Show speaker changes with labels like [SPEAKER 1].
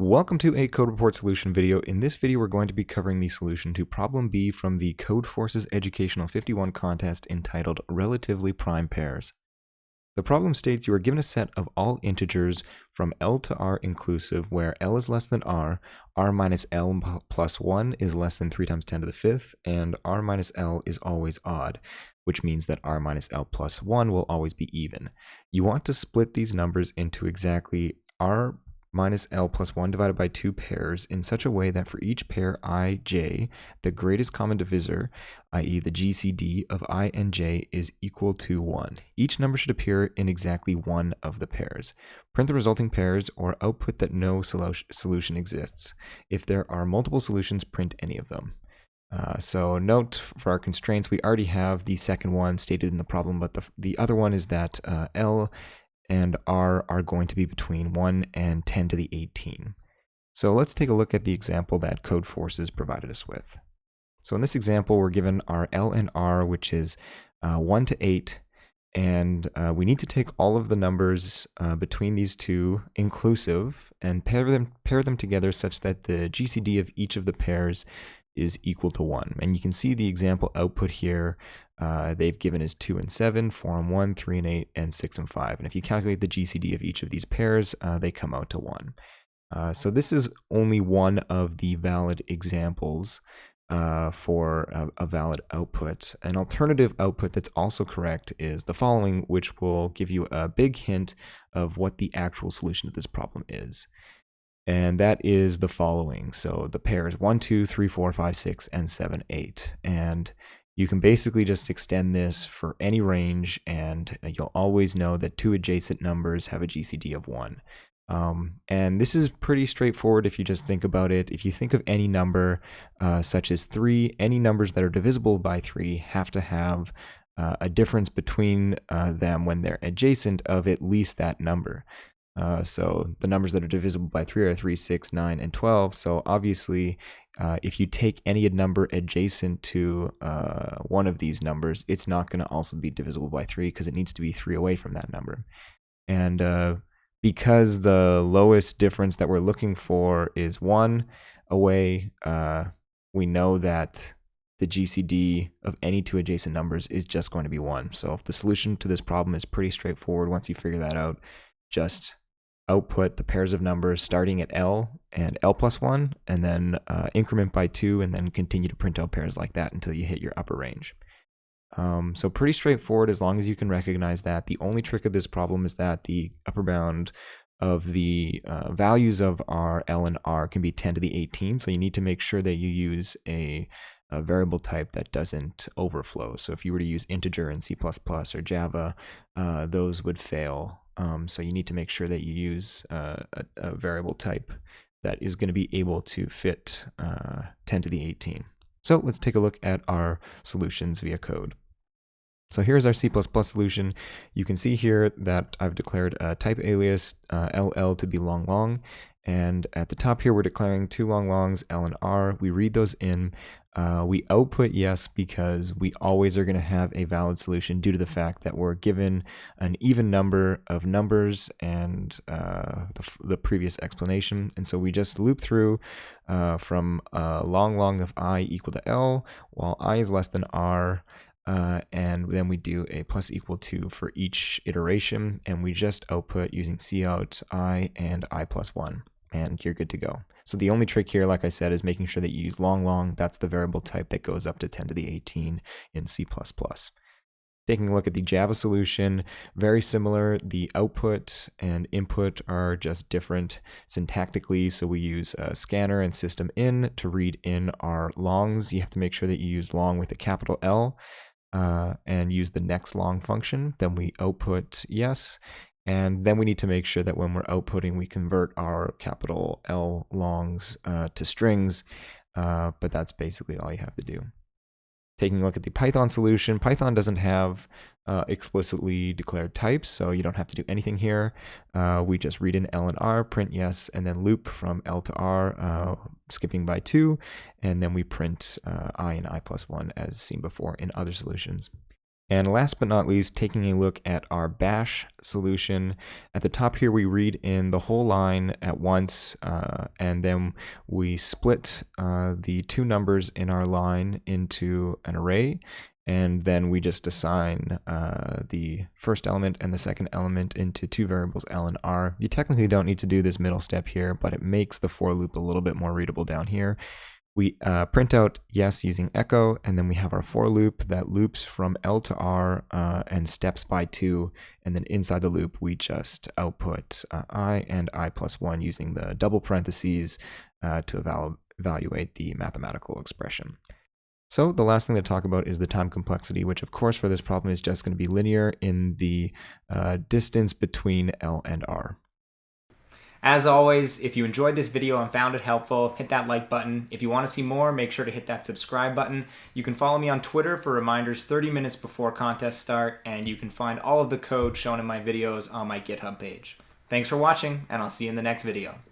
[SPEAKER 1] Welcome to a code report solution video. In this video, we're going to be covering the solution to problem B from the Codeforces Educational 51 contest entitled Relatively Prime Pairs. The problem states you are given a set of all integers from L to R inclusive, where L is less than R minus L plus 1 is less than 3 times 10 to the 5th, and R minus L is always odd, which means that R minus L plus 1 will always be even. You want to split these numbers into exactly R minus L plus 1 divided by 2 pairs in such a way that for each pair ij, the greatest common divisor, i.e. the GCD of I and j, is equal to 1. Each number should appear in exactly one of the pairs. Print the resulting pairs or output that no solution exists. If there are multiple solutions, print any of them. So note for our constraints, we already have the second one stated in the problem, but the other one is that L and R are going to be between 1 and 10 to the 18. So let's take a look at the example that Codeforces provided us with. So in this example, we're given our L and R, which is 1 to 8, and we need to take all of the numbers between these two inclusive and pair them together such that the GCD of each of the pairs is equal to 1. And you can see the example output here. They've given us 2 and 7, 4 and 1, 3 and 8, and 6 and 5. And if you calculate the GCD of each of these pairs, they come out to 1. So this is only one of the valid examples for a valid output. An alternative output that's also correct is the following, which will give you a big hint of what the actual solution to this problem is. And that is the following. So the pairs 1, 2, 3, 4, 5, 6, and 7, 8. And you can basically just extend this for any range, and you'll always know that two adjacent numbers have a GCD of 1. And this is pretty straightforward if you just think about it. If you think of any number such as 3, any numbers that are divisible by 3 have to have a difference between them when they're adjacent of at least that number. So the numbers that are divisible by 3 are 3, 6, 9, and 12. So obviously, if you take any number adjacent to one of these numbers, it's not going to also be divisible by 3 because it needs to be 3 away from that number. And because the lowest difference that we're looking for is 1 away, we know that the GCD of any two adjacent numbers is just going to be 1. So if the solution to this problem is pretty straightforward, once you figure that out, just output the pairs of numbers starting at L and L plus 1, and then increment by 2, and then continue to print out pairs like that until you hit your upper range. So pretty straightforward as long as you can recognize that. The only trick of this problem is that the upper bound of the values of our L and R can be 10 to the 18, so you need to make sure that you use a variable type that doesn't overflow. So if you were to use integer in C++ or Java, those would fail. So you need to make sure that you use a variable type that is going to be able to fit 10 to the 18. So let's take a look at our solutions via code. So here's our C++ solution. You can see here that I've declared a type alias LL to be long long. And at the top here, we're declaring two long longs, L and R. We read those in. We output yes because we always are going to have a valid solution due to the fact that we're given an even number of numbers and the previous explanation. And so we just loop through from long long of I equal to L while I is less than R. And then we do a plus equal to for each iteration, and we just output using cout I and I plus 1, and you're good to go. So the only trick here, like I said, is making sure that you use long long. That's the variable type that goes up to 10 to the 18 in C++. Taking a look at the Java solution, very similar. The output and input are just different syntactically. So we use scanner and system in to read in our longs. You have to make sure that you use long with a capital L and use the next long function. Then we output yes. And then we need to make sure that when we're outputting, we convert our capital L longs to strings. But that's basically all you have to do. Taking a look at the Python solution, Python doesn't have explicitly declared types, so you don't have to do anything here. We just read in L and R, print yes, and then loop from L to R, skipping by 2, and then we print I and I plus 1 as seen before in other solutions. And last but not least, taking a look at our bash solution. At the top here, we read in the whole line at once, and then we split the two numbers in our line into an array, and then we just assign the first element and the second element into two variables L and R. You technically don't need to do this middle step here, but it makes the for loop a little bit more readable down here. We print out yes using echo, and then we have our for loop that loops from L to R and steps by 2, and then inside the loop we just output I and I plus 1 using the double parentheses to evaluate the mathematical expression. So the last thing to talk about is the time complexity, which of course for this problem is just going to be linear in the distance between L and R.
[SPEAKER 2] As always, if you enjoyed this video and found it helpful, hit that like button. If you want to see more, make sure to hit that subscribe button. You can follow me on Twitter for reminders 30 minutes before contests start, and you can find all of the code shown in my videos on my GitHub page. Thanks for watching, and I'll see you in the next video.